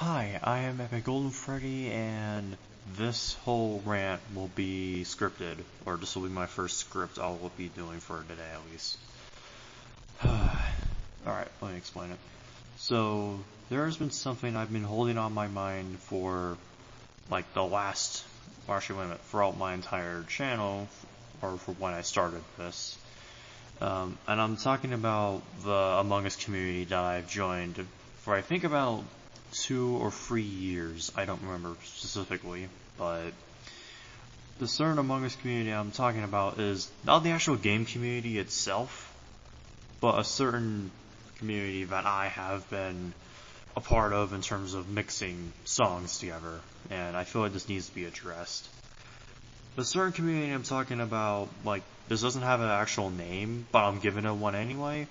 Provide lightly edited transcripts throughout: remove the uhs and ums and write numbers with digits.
Hi, I am Epic Golden Freddy, and this whole rant will be scripted, or this will be my first script I will be doing for today at least. Alright, let me explain it. So, there has been something I've been holding on my mind for, like, throughout my entire channel, or for when I started this. And I'm talking about the Among Us community that I've joined for I think about 2 or 3 years. I don't remember specifically, but the certain Among Us community I'm talking about is not the actual game community itself, but a certain community that I have been a part of in terms of mixing songs together, and I feel like this needs to be addressed. The certain community I'm talking about, like, this doesn't have an actual name, but I'm giving it one anyway,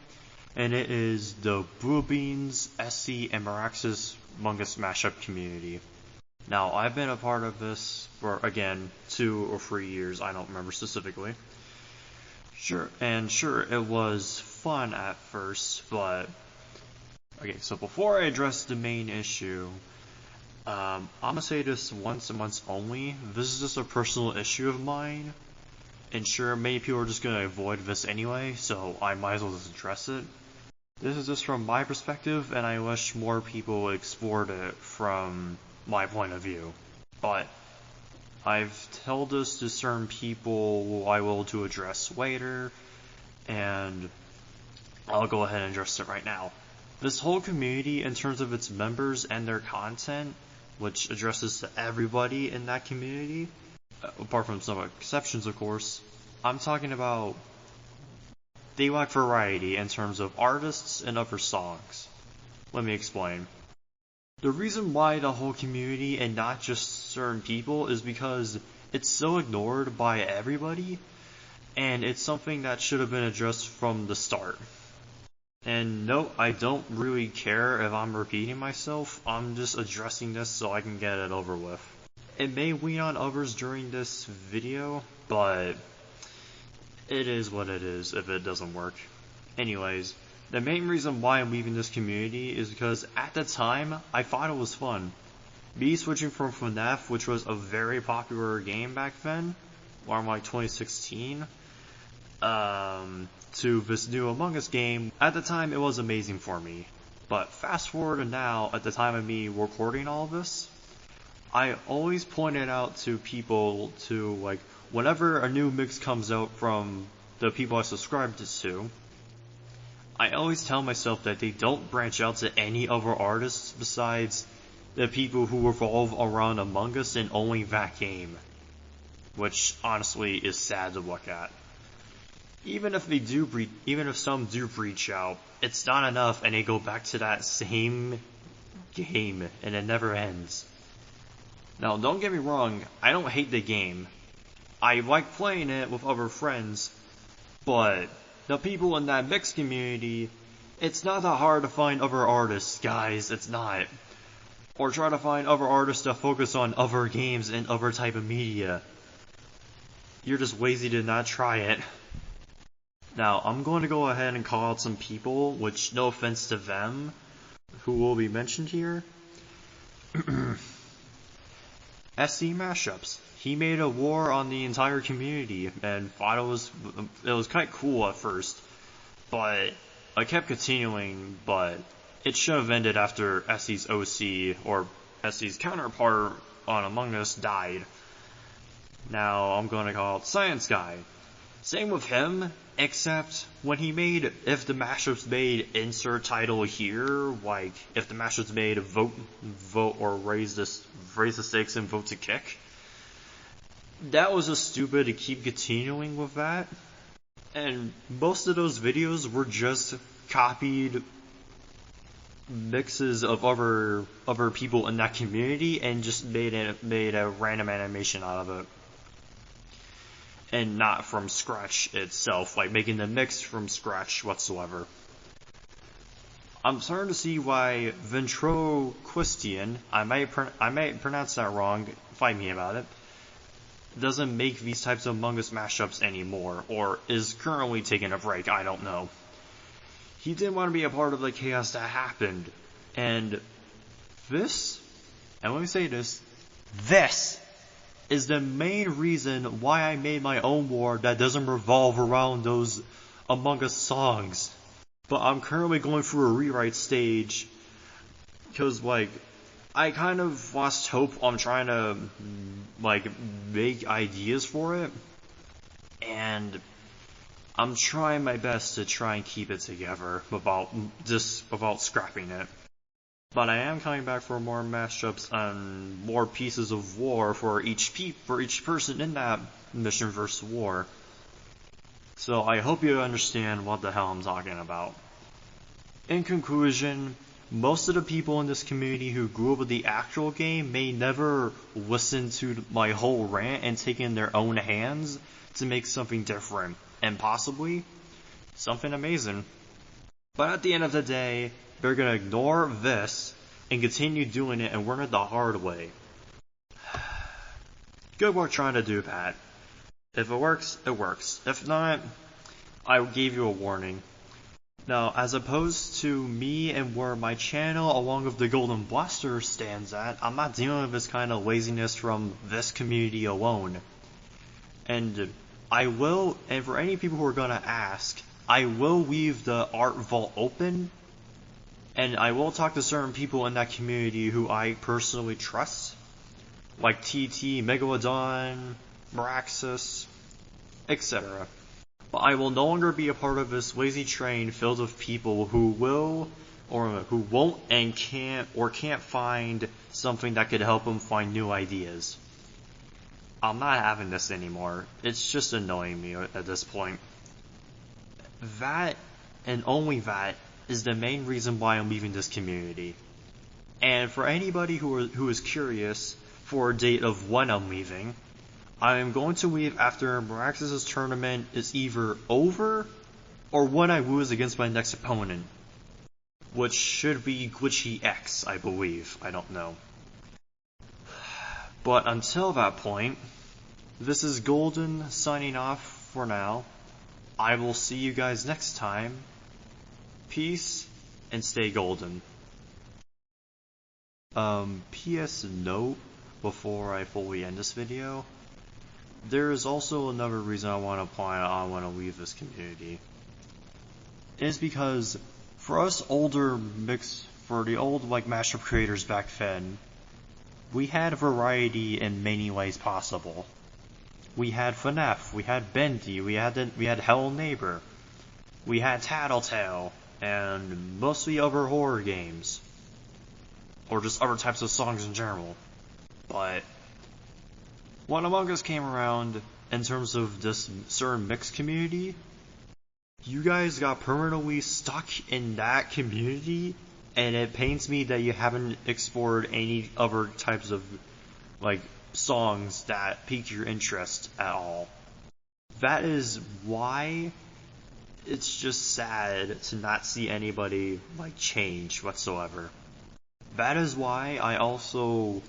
and it is the Blue Beans, SC, and Meraxis Among Us mashup community. Now, I've been a part of this for, again, 2 or 3 years, I don't remember specifically. Sure, it was fun at first, but... Okay, so before I address the main issue, I'm gonna say this once and once only. This is just a personal issue of mine, and sure, many people are just gonna avoid this anyway, so I might as well just address it. This is just from my perspective, and I wish more people explored it from my point of view. But I've told this to certain people who I will to address later, and I'll go ahead and address it right now. This whole community, in terms of its members and their content, which addresses to everybody in that community, apart from some exceptions of course, I'm talking about they lack variety in terms of artists and other songs. Let me explain. The reason why the whole community and not just certain people is because it's so ignored by everybody, and it's something that should have been addressed from the start. And no, I don't really care if I'm repeating myself, I'm just addressing this so I can get it over with. It may wean on others during this video, but it is what it is if it doesn't work. Anyways, the main reason why I'm leaving this community is because at the time, I thought it was fun. Me switching from FNAF, which was a very popular game back then, around like 2016, to this new Among Us game, at the time it was amazing for me. But fast forward to now, at the time of me recording all of this, I always pointed out to people to, like, whenever a new mix comes out from the people I subscribe to, I always tell myself that they don't branch out to any other artists besides the people who revolve around Among Us and only that game. Which, honestly, is sad to look at. Even if some do reach out, it's not enough and they go back to that same game and it never ends. Now, don't get me wrong, I don't hate the game. I like playing it with other friends, but the people in that mixed community, it's not that hard to find other artists, guys, it's not. Or try to find other artists that focus on other games and other type of media. You're just lazy to not try it. Now, I'm going to go ahead and call out some people, which, no offense to them, who will be mentioned here. SC Mashups. He made a war on the entire community, and thought it was quite cool at first, but I kept continuing, but it should have ended after SC's OC, or SC's counterpart on Among Us, died. Now, I'm going to call out Science Guy. Same with him, except when he made if the mashups made insert title here, like if the mashups made vote or raise the stakes and vote to kick, that was just stupid to keep continuing with that. And most of those videos were just copied mixes of other people in that community and just made a random animation out of it. And not from scratch itself, like making the mix from scratch whatsoever. I'm starting to see why Ventriloquistian, I might pronounce that wrong, fight me about it, doesn't make these types of Among Us mashups anymore, or is currently taking a break, I don't know. He didn't want to be a part of the chaos that happened, and this And let me say this is the main reason why I made my own war that doesn't revolve around those Among Us songs. But I'm currently going through a rewrite stage, because, like, I kind of lost hope on trying to, like, make ideas for it, and I'm trying my best to try and keep it together without scrapping it. But I am coming back for more mashups and more pieces of war for each person in that mission versus war. So I hope you understand what the hell I'm talking about. In conclusion, most of the people in this community who grew up with the actual game may never listen to my whole rant and take it in their own hands to make something different, and possibly something amazing. But at the end of the day, they're gonna ignore this and continue doing it and learn it the hard way. Good work trying to do that. If it works, it works. If not, I gave you a warning. Now, as opposed to me and where my channel along with the Golden Blaster stands at, I'm not dealing with this kind of laziness from this community alone. And for any people who are gonna ask, I will leave the art vault open, and I will talk to certain people in that community who I personally trust, like TT, Megalodon, Meraxis, etc. But I will no longer be a part of this lazy train filled with people who will, or who won't and can't find something that could help them find new ideas. I'm not having this anymore. It's just annoying me at this point. That, and only that, is the main reason why I'm leaving this community. And for anybody who is curious for a date of when I'm leaving, I am going to leave after Meraxis' tournament is either over, or when I lose against my next opponent. Which should be Glitchy X, I believe. I don't know. But until that point, this is Golden signing off for now. I will see you guys next time. Peace, and stay golden. PS note, before I fully end this video, there is also another reason I want to leave this community. It is because, for us for the old, like, mashup creators back then, we had variety in many ways possible. We had FNAF, we had Bendy, we had Hello Neighbor, we had Tattletale, and mostly other horror games. Or just other types of songs in general. But when Among Us came around, in terms of this certain mixed community, you guys got permanently stuck in that community, and it pains me that you haven't explored any other types of, like, songs that pique your interest at all. That is why it's just sad to not see anybody, like, change whatsoever. That is also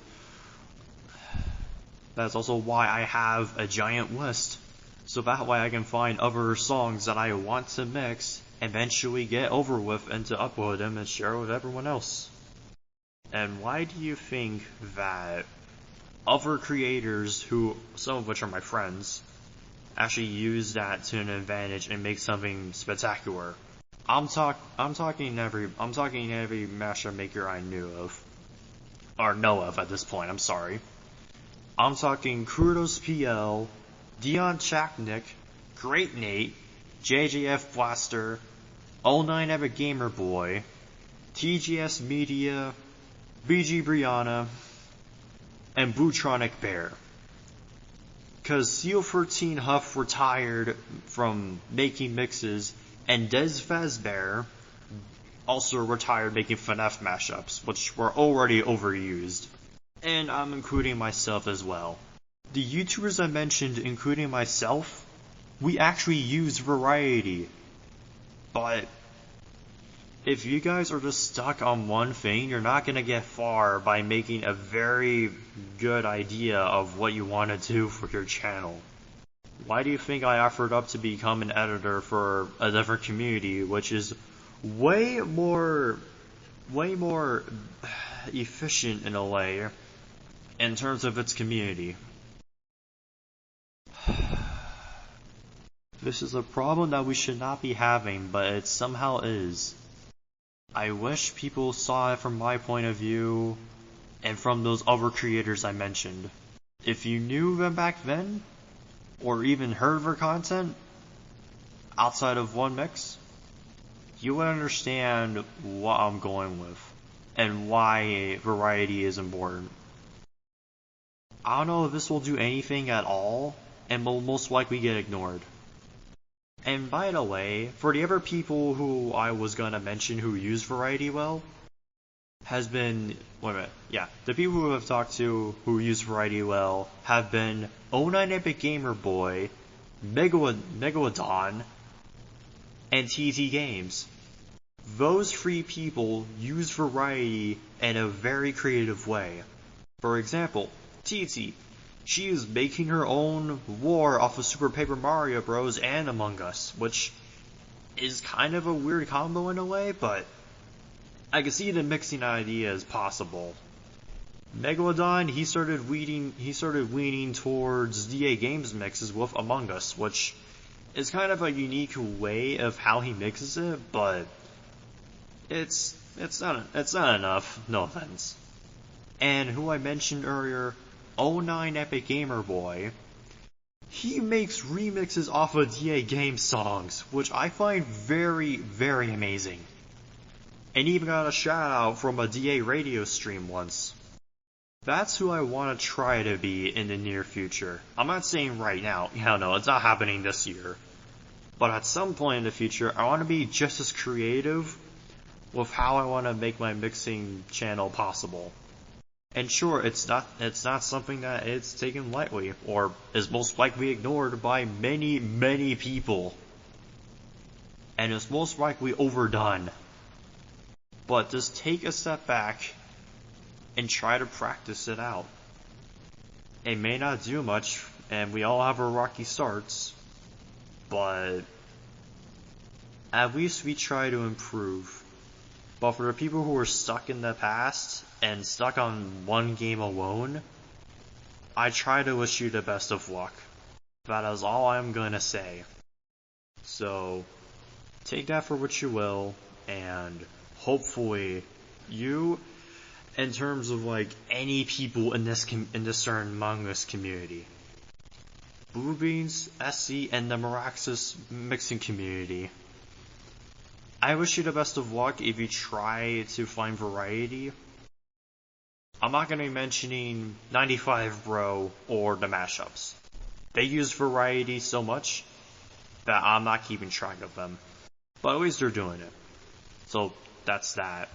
why I have a giant list, so that way I can find other songs that I want to mix, eventually get over with, and to upload them and share with everyone else. And why do you think that other creators, some of which are my friends, actually use that to an advantage and make something spectacular? I'm talking every mashup maker I know of at this point. I'm sorry. I'm talking Kudos PL, Dion Chaknik, Great Nate, JJF Blaster, 09 Ever Gamer Boy, TGS Media, BG Brianna, and Bootronic Bear. Cause Seal13 Huff retired from making mixes, and Des Fazbear also retired making FNAF mashups, which were already overused. And I'm including myself as well. The YouTubers I mentioned, including myself, we actually use variety. But if you guys are just stuck on one thing, you're not gonna get far by making a very good idea of what you want to do for your channel. Why do you think I offered up to become an editor for a different community, which is way more efficient in a way in terms of its community. This is a problem that we should not be having, but it somehow is. I wish people saw it from my point of view and from those other creators I mentioned. If you knew them back then, or even heard their content outside of One Mix, you would understand what I'm going with and why variety is important. I don't know if this will do anything at all, and will most likely get ignored. And by the way, for the other people who I was gonna mention who use variety well, has been, the people who I've talked to who use variety well have been O9 Epic Gamer Boy, Megalodon, and TT Games. Those three people use variety in a very creative way. For example, TT, she is making her own lore off of Super Paper Mario Bros. And Among Us, which is kind of a weird combo in a way, but I can see the mixing idea as possible. Megalodon, he started leaning towards DA Games mixes with Among Us, which is kind of a unique way of how he mixes it, but it's not enough, no offense. And who I mentioned earlier, O9 Epic Gamer Boy, he makes remixes off of DA Games songs, which I find very, very amazing. And even got a shout out from a DA radio stream once. That's who I want to try to be in the near future. I'm not saying right now, no, it's not happening this year. But at some point in the future, I want to be just as creative with how I want to make my mixing channel possible. And sure, it's not something that is taken lightly, or is most likely ignored by many, many people. And is most likely overdone. But just take a step back and try to practice it out. It may not do much, and we all have our rocky starts, but at least we try to improve. But for the people who are stuck in the past and stuck on one game alone, I try to wish you the best of luck. That is all I'm gonna say. So, take that for what you will, and hopefully you, in terms of like any people in this certain Among Us community, Blue Beans, SC, and the Maraxis mixing community, I wish you the best of luck if you try to find variety. I'm not going to be mentioning 95 Bro or the mashups. They use variety so much that I'm not keeping track of them. But at least they're doing it. So that's that.